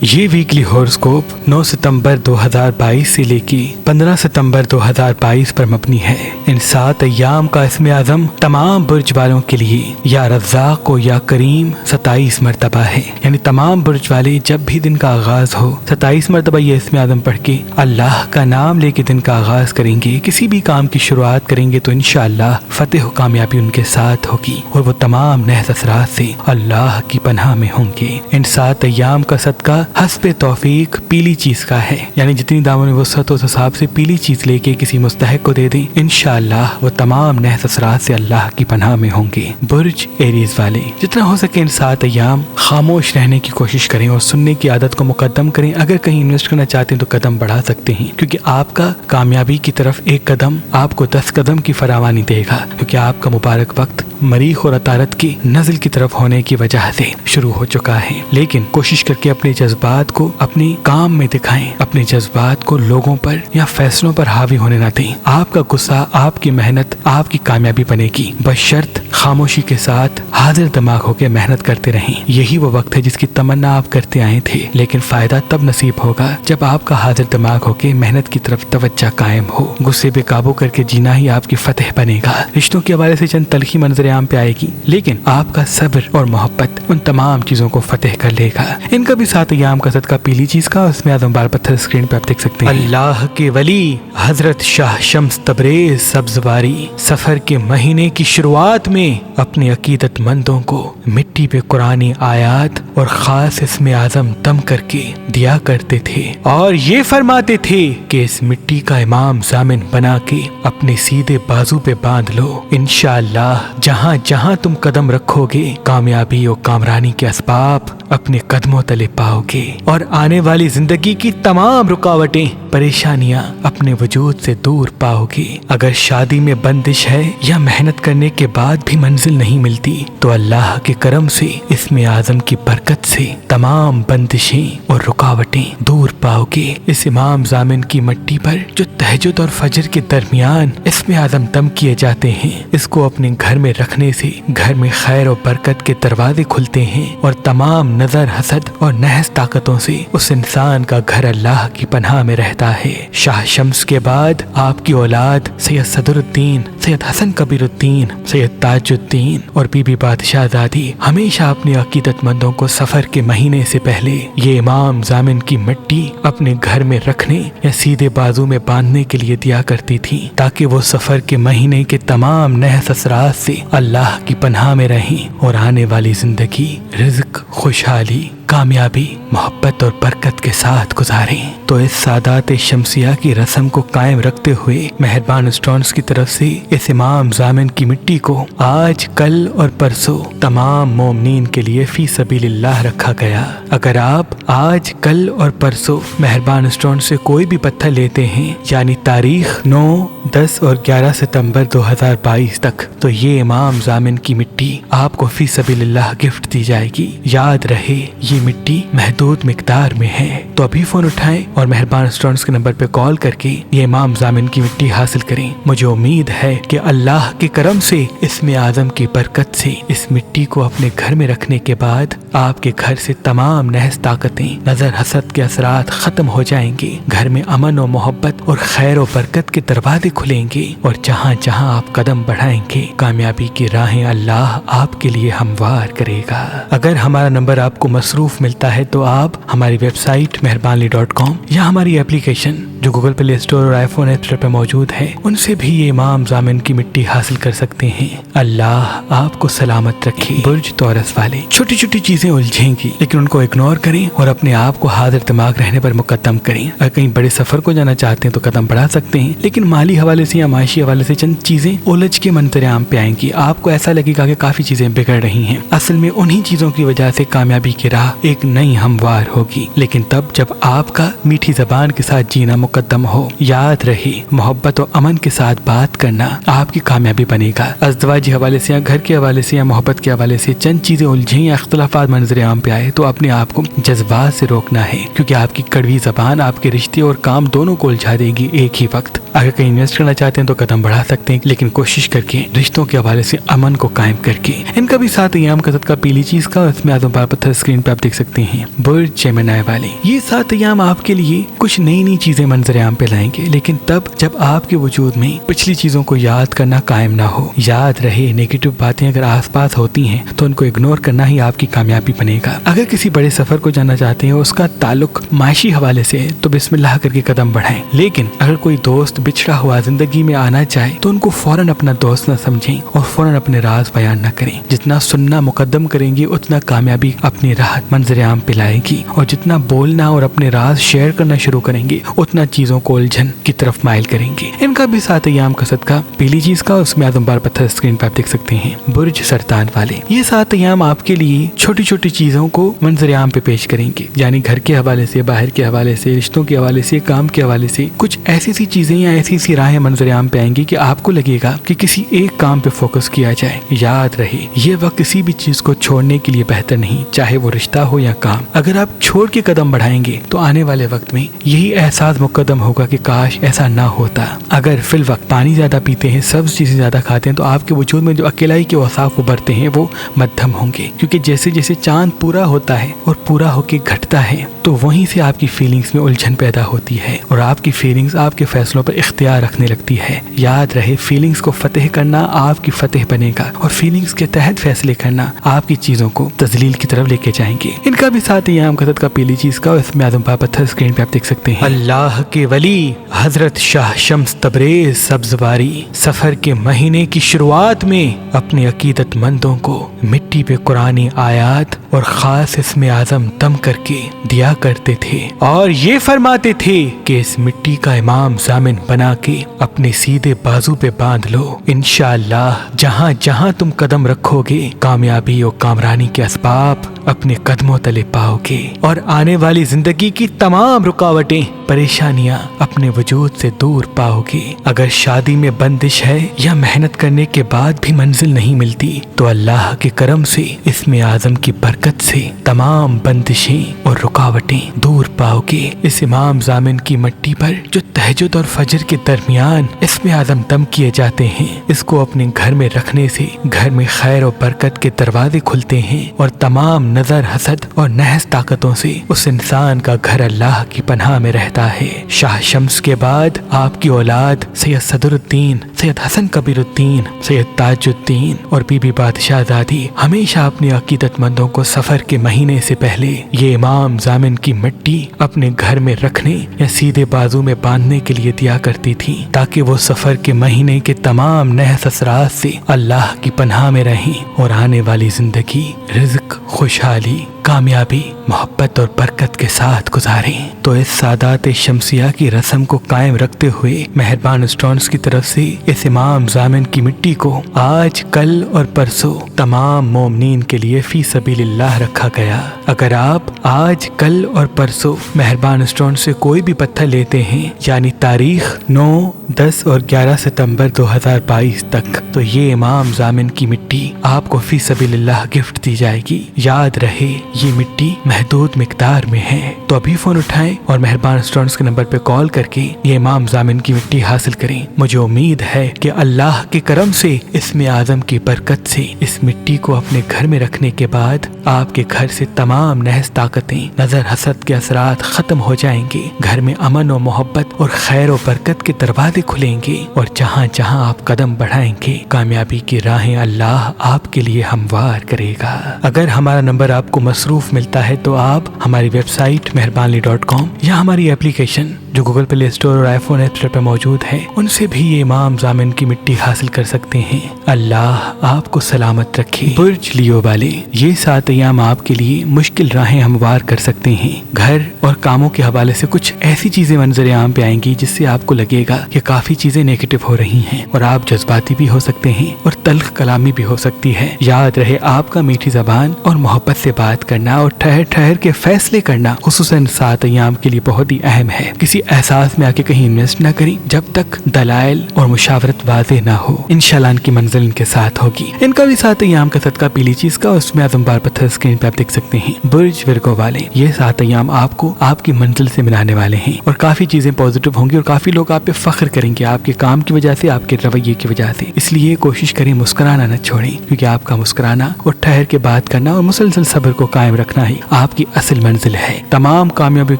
یہ ویکلی ہورoscope 9 ستمبر 2022 سے لے کے 15 ستمبر 2022 پر مبنی ہے۔ ان 7 ایام کا اسم اعظم تمام برج والوں کے لیے یا رزاق و یا کریم 27 مرتبہ ہے، یعنی تمام برج والے جب بھی دن کا آغاز ہو 27 مرتبہ یہ اسم اعظم پڑھ کے اللہ کا نام لے کے دن کا آغاز کریں گے، کسی بھی کام کی شروعات کریں گے تو انشاءاللہ فتح و کامیابی ان کے ساتھ ہوگی اور وہ تمام نحس اثرات سے اللہ کی پناہ میں ہوں گے۔ ان 7 ایام کا صدقہ حسب توفیق پیلی چیز کا ہے، یعنی جتنی دامن وسعت اس حساب سے پیلی چیز لے کے کسی مستحق کو دے دیں، انشاءاللہ وہ تمام نحس اثرات سے اللہ کی پناہ میں ہوں گے۔ برج ایریز والے جتنا ہو سکے ان 7 ایام خاموش رہنے کی کوشش کریں اور سننے کی عادت کو مقدم کریں۔ اگر کہیں انویسٹ کرنا چاہتے ہیں تو قدم بڑھا سکتے ہیں، کیونکہ آپ کا کامیابی کی طرف ایک قدم آپ کو 10 قدم کی فراوانی دے گا، کیونکہ آپ کا مبارک وقت مریخ اور عطارد کی نزل کی طرف ہونے کی وجہ سے شروع ہو چکا ہے۔ لیکن کوشش کر کے اپنے جذبات کو اپنے کام میں دکھائیں، اپنے جذبات کو لوگوں پر یا فیصلوں پر حاوی ہونے نہ دیں۔ آپ کا غصہ آپ کی محنت آپ کی کامیابی بنے گی، بشرط خاموشی کے ساتھ حاضر دماغ ہو کے محنت کرتے رہیں۔ یہی وہ وقت ہے جس کی تمنا آپ کرتے آئے تھے، لیکن فائدہ تب نصیب ہوگا جب آپ کا حاضر دماغ ہو کے محنت کی طرف توجہ قائم ہو۔ غصے پہ قابو کر کے جینا ہی آپ کی فتح بنے گا۔ رشتوں کے حوالے سے چند تلخی منظر عام پہ آئے گی، لیکن آپ کا صبر اور محبت ان تمام چیزوں کو فتح کر لے گا۔ ان کا بھی 7 ایام کا صدقہ پیلی چیز کا، اس میں اعظم بار پتھر اسکرین پہ آپ دیکھ سکتے ہیں۔ اللہ کے ولی حضرت شاہ شمس تبریز سبزواری سفر کے مہینے کی شروعات میں اپنے عقیدت مندوں کو مٹی پہ قرآنی آیات اور خاص اسم اعظم دم کر کے دیا کرتے تھے اور یہ فرماتے تھے کہ اس مٹی کا امام ضامن بنا کے اپنے سیدھے بازو پہ باندھ لو، انشاءاللہ جہاں جہاں تم قدم رکھو گے کامیابی اور کامرانی کے اسباب اپنے قدموں تلے پاؤ گے اور آنے والی زندگی کی تمام رکاوٹیں پریشانیاں اپنے وجود سے دور پاؤ گے۔ اگر شادی میں بندش ہے یا محنت کرنے کے بعد بھی منزل نہیں ملتی تو اللہ کے کرم سے اسم اعظم کی برکت سے تمام بندشیں اور رکاوٹیں دور پاؤ گے۔ اس امام ضامن کی مٹی پر جو تہجد اور فجر کے درمیان اسم اعظم دم کیے جاتے ہیں، اس کو اپنے گھر میں رکھنے سے گھر میں خیر و برکت کے دروازے کھلتے ہیں اور تمام نظر حسد اور نحس طاقتوں سے اس انسان کا گھر اللہ کی پناہ میں رہتا ہے۔ شاہ شمس کے بعد آپ کی اولاد سید صدر الدین، سید حسن کبیر الدین، سید تاج الدین اور بی بی بادشاہ زادی ہمیشہ اپنے عقیدت مندوں کو سفر کے مہینے سے پہلے یہ امام ضامن کی مٹی اپنے گھر میں رکھنے یا سیدھے بازو میں باندھنے کے لیے دیا کرتی تھی، تاکہ وہ سفر کے مہینے کے تمام نحس اثرات سے اللہ کی پناہ میں رہیں اور آنے والی زندگی رزق، خوشحالی، کامیابی، محبت اور برکت کے ساتھ گزاریں۔ تو اس سادات شمسیہ کی رسم کو قائم رکھتے ہوئے مہربان اسٹونز کی طرف سے اس امام ضامن کی مٹی کو آج، کل اور پرسوں تمام مومنین کے لیے فی سبیل اللہ رکھا گیا۔ اگر آپ آج، کل اور پرسوں مہربان اسٹون سے کوئی بھی پتھر لیتے ہیں، یعنی تاریخ 9، 10 اور 11 ستمبر 2022 تک، تو یہ امام ضامن کی مٹی آپ کو فی سبیل اللہ گفٹ دی جائے گی۔ یاد رہے یہ مٹی محدود مقدار میں ہے، تو ابھی فون اٹھائیں اور مہربان اسٹونز کے نمبر پہ کال کر کے یہ امام ضامن کی مٹی حاصل کریں۔ مجھے امید ہے کہ اللہ کے کرم سے اسم اعظم کی برکت سے اس مٹی کو اپنے گھر میں رکھنے کے بعد آپ کے گھر سے تمام نحس طاقتیں، نظر حسد کے اثرات ختم ہو جائیں گے، گھر میں امن و محبت اور خیر و برکت کے دروازے کھلیں گے اور جہاں جہاں آپ قدم بڑھائیں گے کامیابی کی راہیں اللہ آپ کے لیے ہموار کرے گا۔ اگر ہمارا نمبر آپ کو مصروف ملتا ہے تو آپ ہماری ویب سائٹ مہربانلی.com یا ہماری اپلیکیشن جو گوگل پلے اسٹور اور آئی فون ایپ اسٹور پہ موجود ہے ان سے بھی یہ امام ضامن کی مٹی حاصل کر سکتے ہیں۔ اللہ آپ کو سلامت رکھے۔ برج توراس والے چھوٹی چھوٹی چیزیں الجھیں گی، لیکن ان کو اگنور کریں اور اپنے آپ کو حاضر دماغ رہنے پر مقدم کریں۔ اگر کہیں بڑے سفر کو جانا چاہتے ہیں تو قدم بڑھا سکتے ہیں، لیکن مالی حوالے سے یا معاشی حوالے سے چند چیزیں الجھ کے منظر عام پہ آئیں گی۔ آپ کو ایسا لگے گا کہ کافی چیزیں بگڑ رہی ہیں، اصل میں انہی چیزوں کی وجہ سے کامیابی کی راہ ایک نئی ہموار ہوگی، لیکن تب جب آپ کا میٹھی زبان کے ساتھ جینا मुकद्दम हो। याद रहे, मोहब्बत और अमन के साथ बात करना आपकी कामयाबी बनेगा। अज़दवाजी हवाले से या घर के हवाले से या मोहब्बत के हवाले से चंद चीजें उलझें या इख्तिलाफात मंजर आम पे आए तो अपने आप को जज्बात से रोकना है, क्योंकि आपकी कड़वी जबान आपके रिश्ते और काम दोनों को उलझा देगी एक ही वक्त। अगर कहीं इन्वेस्ट करना चाहते हैं तो कदम बढ़ा सकते हैं, लेकिन कोशिश करके रिश्तों के हवाले से अमन को कायम करके। इनका भी 7 अय्याम का सदका पीली चीज का, इसमें आजम बार पत्थर स्क्रीन पे आप देख सकते हैं। बुर्ज जेमिनी वाले ये 7 अय्याम आपके लिए कुछ नई नई चीजें मंजर आम पे लाएंगे, लेकिन तब जब आपके वजूद में पिछली चीजों को याद करना कायम ना हो। याद रहे, नेगेटिव बातें अगर आसपास होती हैं तो उनको इग्नोर करना ही आपकी कामयाबी बनेगा। अगर किसी बड़े सफर को जाना चाहते हैं, उसका ताल्लुक माशी हवाले से है, तो बिस्मिल्लाह करके कदम बढ़ाएं। लेकिन अगर कोई दोस्त बिछड़ा हुआ जिंदगी में आना चाहे तो उनको फौरन अपना दोस्त न समझें और फौरन अपने राज बयान न करें। जितना सुनना मुकद्दम करेंगे उतना कामयाबी अपनी राहत मंजर आम पे लाएगी, और जितना बोलना और अपने राज शेयर करना शुरू करेंगे उतना चीजों को उलझन की तरफ माइल करेंगे। इनका भी 7 अय्याम का सदका पीली चीज का, उसमें आजम बार पत्थर स्क्रीन पर आप देख सकते हैं। बुर्ज सरतान वाले ये 7 अय्याम आपके लिए छोटी छोटी चीजों को मंजर आम पे पेश करेंगे, यानी घर के हवाले से, बाहर के हवाले से, रिश्तों के हवाले से, काम के हवाले से कुछ ऐसी सी चीजें या ऐसी सी राहें मंजर आम पे आएंगी कि आपको लगेगा कि किसी एक काम पे फोकस किया जाए। याद रहे, ये वक्त किसी भी चीज को छोड़ने के लिए बेहतर नहीं, चाहे वो रिश्ता हो या काम। अगर आप छोड़ के कदम बढ़ाएंगे तो आने वाले वक्त में यही एहसास मुकद्दम होगा कि काश ऐसा ना होता। अगर फिल वक्त पानी ज्यादा पीते हैं, सब्ज चीजें ज्यादा खाते हैं, तो आपके वजूद में जो अकेलाई के औसाफ उभरते हैं वो मध्यम होंगे, क्योंकि जैसे जैसे चांद पूरा होता है और पूरा होके घटता है तो वहीं से आपकी फीलिंग्स में उलझन पैदा होती है और आपकी फीलिंग्स आपके फैसलों पर इख्तियार रखने लगती है। याद रहे, फीलिंग्स को फतेह करना आपकी फतेह बनेगा और फीलिंग्स के तहत फैसले करना आपकी चीजों को तजलील की तरफ लेके जाएंगे। इनका भी 7 अय्याम का सदका पीली चीज का, इसमें आजम बार पत्थर स्क्रीन पे आप देख सकते हैं। अल्लाह के वली हजरत शाह शम्स तबरेज सब्जवारी सफर के महीने की शुरुआत में अपने अकीदतमंदों को मिट्टी पे कुरानी आयात और खास इसमें आजम दम करके दिया करते थे और ये फरमाते थे कि इस मिट्टी का इमाम जामिन बना के अपने सीधे बाजू पे बांध लो। इंशाअल्लाह जहाँ जहाँ तुम कदम रखोगे कामयाबी और कामरानी के असबाब अपने कदमों तले पाओगे और आने वाली जिंदगी की तमाम रुकावटें परेशानियां अपने वजूद से दूर पाओगे। अगर शादी में बंदिश है या मेहनत करने के बाद भी मंजिल नहीं मिलती तो अल्लाह के करम से इसमें आजम की बरकत से तमाम बंदिशें और रुकावटें दूर पाओगे। इस इमाम जामिन की मिट्टी पर जो तहज्जुद और फजर के दरमियान इसमें आजम दम किए जाते हैं, इसको अपने घर में रखने से घर में खैर और बरकत के दरवाजे खुलते हैं और तमाम नजर, हसद और नहस ताकतों से उस इंसान का घर अल्लाह की पनाह में रहता है। शाह शम्स के बाद आपकी औलाद सैयद सदरुद्दीन, सैयद हसन कबीरुद्दीन, सैयद ताजुद्दीन और बीबी बादशाहजादी हमेशा अपने अकीदतमंदों को सफर के महीने से पहले ये इमाम जामिन की मिट्टी अपने घर में रखने या सीधे बाजू में बांधने के लिए दिया करती थी, ताकि वो सफर के महीने के तमाम नहस असरात से अल्लाह की पनाह में रहें और आने वाली जिंदगी रिज़्क, खुशहाली, कामयाबी, मोहब्बत और बरकत के साथ गुजारें। तो इस सादात शमसिया की रस्म को कायम रखते हुए मेहरबान स्टोन्स की तरफ से इस इमाम जामिन की मिट्टी को आज, कल और परसों तमाम मोमिनीन के लिए फी सबीलिल्लाह रखा गया। अगर आप आज, कल और परसों मेहरबान स्टोन से कोई भी पत्थर लेते हैं, यानी तारीख 9, 10 और 11 सितंबर 2022 तक, तो ये इमाम जामिन की मिट्टी आपको फी सबीलिल्लाह गिफ्ट दी जाएगी। याद रहे, ये मिट्टी महदूद मिकदार में है, तो अभी फोन उठाएं और मेहरबान स्टोन्स के नंबर पे कॉल करके ये इमाम जामिन की मिट्टी हासिल करें। मुझे उम्मीद है कि अल्लाह के करम से, इसमें आजम की बरकत से इस मिट्टी को अपने घर में रखने के बाद आपके घर से तमाम नहस ताकतें, नजर, हसद के असरात खत्म हो जाएंगे। घर में अमन और मोहब्बत और खैर और बरकत के दरवाजे खुलेंगे और जहाँ जहाँ आप कदम बढ़ाएंगे कामयाबी की राहें अल्लाह आपके लिए हमवार करेगा। अगर हमारा नंबर आपको मसरूफ मिलता है तो आप हमारी वेबसाइट मेहरबानी.com या हमारी एप्लीकेशन जो गूगल प्ले स्टोर और आईफोन ऐप स्टोर पर मौजूद है, उनसे भी ये इमाम जामिन की मिट्टी हासिल कर सकते हैं। अल्लाह आपको सलामत रखे। बुर्ज लियो वाले ये 7 अय्याम आपके लिए मुश्किल राहें हमवार कर सकते हैं। घर और कामों के हवाले से कुछ ऐसी चीजें मंजर आम पे आएंगी जिससे आपको लगेगा कि काफी चीजें नेगेटिव हो रही हैं और आप जज्बाती भी हो सकते हैं और तल्ख कलामी भी हो सकती है। याद रहे, आपका मीठी जबान और मोहब्बत से बात करना और ठहर ठहर के फैसले करना खुसूसन 7 अय्याम के लिए बहुत ही अहम है। किसी एहसास में आके कहीं इन्वेस्ट ना करें जब तक दलाइल और मुशावरत वाज़ेह ना हो। इंशाल्लाह इनकी मंजिल इनके साथ होगी। इनका भी 7 अय्याम का सदका पीली चीज का, उसमें आज़म बार पत्थर स्क्रीन पे आप देख सकते हैं। बुर्ज विर्गो वाले, ये 7 अय्याम आपको आपकी मंजिल से मिलाने वाले हैं और काफी चीजें पॉजिटिव होंगी और काफी लोग आप पे फख्र करेंगे आपके काम की वजह से, आपके रवैये की वजह से। इसलिए कोशिश करें मुस्कुराना न छोड़ें, क्योंकि आपका मुस्कुराना और ठहर के बात करना और मुसलसल सब्र को कायम रखना ही आपकी असल मंजिल है। तमाम कामयाबियों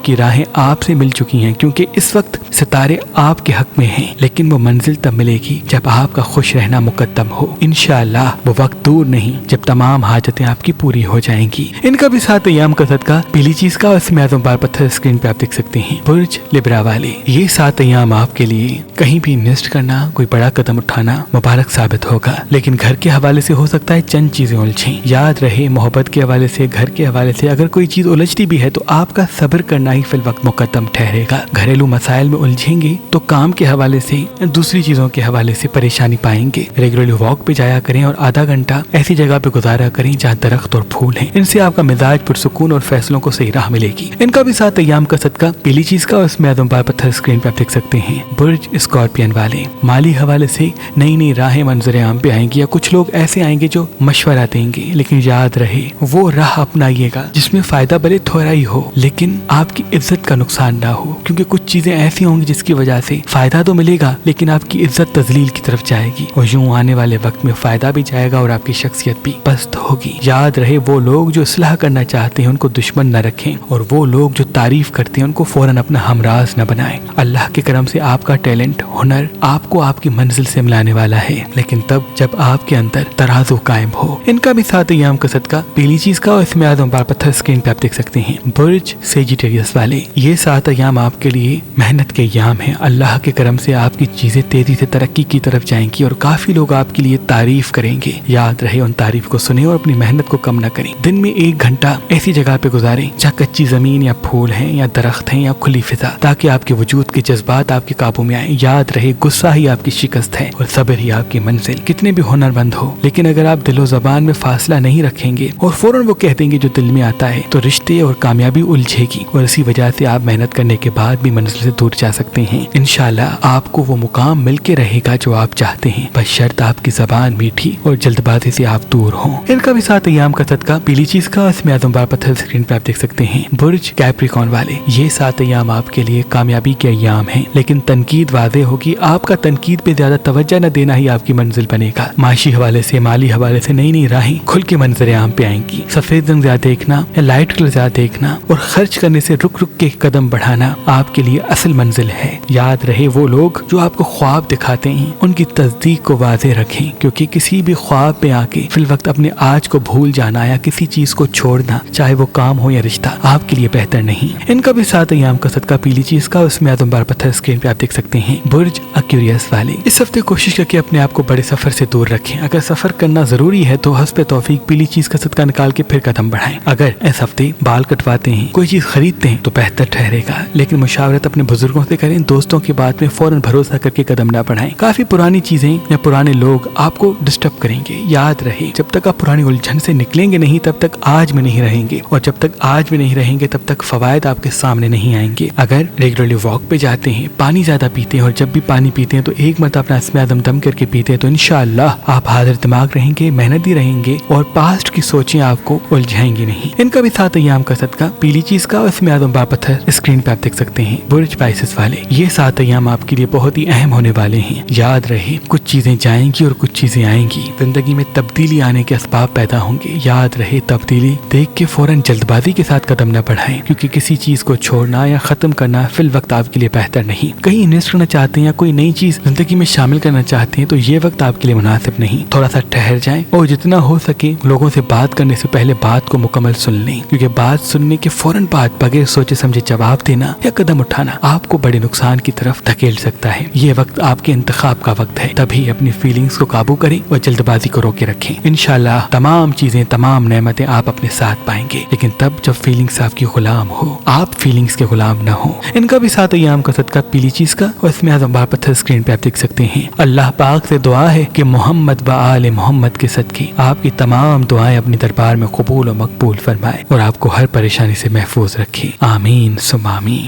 की राहें आपसे मिल चुकी हैं, क्योंकि इस वक्त सितारे आपके हक में हैं, लेकिन वो मंजिल तब मिलेगी जब आपका खुश रहना मुकद्दम हो। इंशाअल्लाह वो वक्त दूर नहीं जब तमाम हाजतें आपकी पूरी हो जाएंगी। इनका भी 7 अय्याम का सदका पीली चीज का, इसमें आज़म बार पत्थर स्क्रीन पे आप देख सकते हैं। बुर्ज लिब्रा वाले, ये 7 अय्याम आपके लिए कहीं भी इन्वेस्ट करना, कोई बड़ा कदम उठाना मुबारक साबित होगा, लेकिन घर के हवाले से हो सकता है चंद चीजें उलझें। याद रहे, मोहब्बत के हवाले से, घर के हवाले से अगर कोई चीज उलझती भी है तो आपका सब्र करना ही फिल वक्त मुकद्दम ठहरेगा। घरेलू मसाइल में उलझेंगे तो काम के हवाले से, दूसरी चीजों के हवाले से परेशानी पाएंगे। रेगुलरली वॉक पे जाया करें और आधा घंटा ऐसी जगह पे गुजारा करें जहाँ दरख्त और फूल हैं। इनसे आपका मिजाज पुरसुकून और फैसलों को सही राह मिलेगी। इनका भी 7 अय्याम का सदका पीली चीज का, उसमें आज़म बार पत्थर स्क्रीन पे आप देख सकते हैं। बुर्ज स्कॉर्पियन वाले, माली हवाले से नई नई राहें मंजर आम पे आएंगी, या कुछ लोग ऐसे आएंगे जो मशवरा देंगे, लेकिन याद रहे वो राह अपनाइएगा जिसमें फायदा भले थोड़ा ही हो लेकिन आपकी इज्जत का नुकसान ना हो, क्योंकि कुछ चीजें ऐसी होंगी जिसकी वजह से फायदा तो मिलेगा लेकिन आपकी इज्जत तजलील की तरफ जाएगी, और यूं आने वाले वक्त में फायदा भी जाएगा और आपकी शख्सियत भी पस्त होगी। याद रहे, वो लोग जो इस्लाह करना चाहते हैं उनको दुश्मन न रखें, और वो लोग जो तारीफ करते हैं उनको फौरन अपना हमराज न बनाएं। अल्लाह के करम से आपका टैलेंट, हुनर आपको आपकी मंजिल से मिलाने वाला है, लेकिन तब जब आपके अंदर तराजू कायम हो। इनका भी 7 अय्याम का सदका पीली चीज का, और इसमें आज़म बार पत्थर स्क्रीन पे आप देख सकते हैं। बुर्ज सेजिटेरियस वाले, ये 7 अय्याम आपके लिए मेहनत के अय्याम हैं। अल्लाह के करम से आपकी चीजें तेजी से तरक्की की तरफ जाएंगी और काफी लोग आपके लिए तारीफ करेंगे। याद रहे, उन तारीफ को सुने और अपनी मेहनत को कम न करें। दिन में 1 घंटा ऐसी जगह पे गुजारें जहाँ कच्ची जमीन या फूल हैं या दरख्त हैं या खुली फिजा, ताकि आपके वजूद के जज्बात आपके काबू में आए। याद रहे, गुस्सा ही आपकी शिकस्त है और सब्र ही आपकी मंजिल। कितने भी हुनरमंद हो, लेकिन अगर आप दिलो ज़बान में फासला नहीं रखेंगे और फौरन वो कह देंगे जो दिल में आता है, तो रिश्ते और कामयाबी उलझेगी और इसी वजह से आप मेहनत करने के बाद भी मंजिल से दूर जा सकते हैं। इंशाल्लाह आपको वो मुकाम मिल के रहेगा जो आप चाहते हैं, बस शर्त आपकी ज़बान मीठी और जल्दबाजी से आप दूर हों। इनका भी 7 अय्याम का सदका पीली चीज का, इसमें आज़म बार पत्थर स्क्रीन पे आप देख सकते हैं। बुर्ज कैप्रिकॉर्न वाले, ये 7 अय्याम आपके लिए कामयाबी के अय्याम हैं, लेकिन तनकीद वाज़ेह होगी। आपका तनकीद पे ज्यादा तवज्जो न देना ही आपकी मंजिल बनेगा। माशी हवाले से, माली हवाले से नई नई राहें खुल के मंजर आम पे आएंगी। सफेद रंग ज्यादा देखना या लाइट कलर ज्यादा देखना और खर्च करने से रुक रुक के कदम बढ़ाना आपके लिए असल मंजिल है। याद रहे, वो लोग जो आपको ख्वाब दिखाते हैं उनकी तस्दीक को वाज़ेह रखें, क्योंकि किसी भी ख्वाब पे आके फिल वक्त अपने आज को भूल जाना या किसी चीज को छोड़ना, चाहे वो काम हो या रिश्ता, आपके लिए बेहतर नहीं। इनका भी 7 अय्याम का सदका पीली चीज का, उसमें आज़म बार पत्थर स्क्रीन पे आप देख सकते हैं। बुर्ज एक्वेरियस वाले, इस हफ्ते कोशिश करके अपने आप को बड़े सफर से दूर रखें। अगर सफर करना जरूरी है तो हस्ब तौफीक पीली चीज का सदका निकाल के फिर कदम बढ़ाएं। अगर इस हफ्ते बाल कटवाते हैं, कोई चीज खरीदते हैं तो बेहतर ठहरेगा, लेकिन मुशावरत अपने बुजुर्गों से करें। दोस्तों की बात में फौरन भरोसा करके कदम न बढ़ाएं। काफी पुरानी चीजें या पुराने लोग आपको डिस्टर्ब करेंगे। याद रहे, जब तक आप पुरानी उलझन से निकलेंगे नहीं तब तक आज में नहीं रहेंगे, और जब तक आज में नहीं रहेंगे तब तक फवायद आपके सामने नहीं आएंगे। अगर रेगुलरली वॉक पे जाते हैं, पानी ज्यादा पीते हैं और जब भी पानी पीते हैं तो एक मरतबा अपना इसमें आज़म दम करके पीते हैं, तो इंशाअल्लाह आप हाजिर दिमाग रहेंगे, मेहनती रहेंगे और पास्ट की सोचें आपको उलझाएंगी नहीं। इनका भी 7 अय्याम का सदका पीली चीज का, इसमें आज़म बार पत्थर स्क्रीन पे आप देख सकते हैं। बुर्ज पाइसेस वाले, ये 7 अय्याम आपके लिए बहुत ही अहम होने वाले हैं। याद रहे, कुछ चीजें जाएंगी और कुछ चीजें आएंगी। जिंदगी में तब्दीली आने के असबाब पैदा होंगे। याद रहे, तब्दीली देख के फौरन जल्दबाजी के साथ कदम न बढ़ाएं, क्योंकि किसी चीज को छोड़ना या खत्म करना फिल वक्त आपके लिए बेहतर नहीं। कहीं इन्वेस्ट करना चाहते हैं या कोई नई चीज जिंदगी में शामिल करना चाहते हैं तो ये वक्त आपके लिए मुनासिब नहीं। थोड़ा सा ठहर जाएं और जितना हो सके लोगों से बात करने से पहले बात को मुकम्मल सुन लें, क्योंकि बात सुनने के फौरन बाद बगैर सोचे समझे जवाब देना या कदम उठाना आपको बड़े नुकसान की तरफ धकेल सकता है। ये वक्त आपके इंतखाब का वक्त है, तभी अपनी फीलिंग्स को काबू करें और जल्दबाजी को रोके रखें। इंशाल्लाह तमाम चीजें, तमाम नेमतें आप अपने साथ पाएंगे, लेकिन तब जब फीलिंग्स आपकी गुलाम हो, आप फीलिंग्स के गुलाम न हो। इनका भी 7 अय्याम का सदका पीली चीज का, और इसमें आज़म बार पत्थर स्क्रीन पे आप देख सकते हैं। अल्लाह पाक से दुआ है कि मोहम्मद व आले मोहम्मद के सदके आपकी तमाम दुआएं अपने दरबार में कबूल और मकबूल फरमाए और आपको हर परेशानी से महफूज रखे। आमीन सुम आमीन।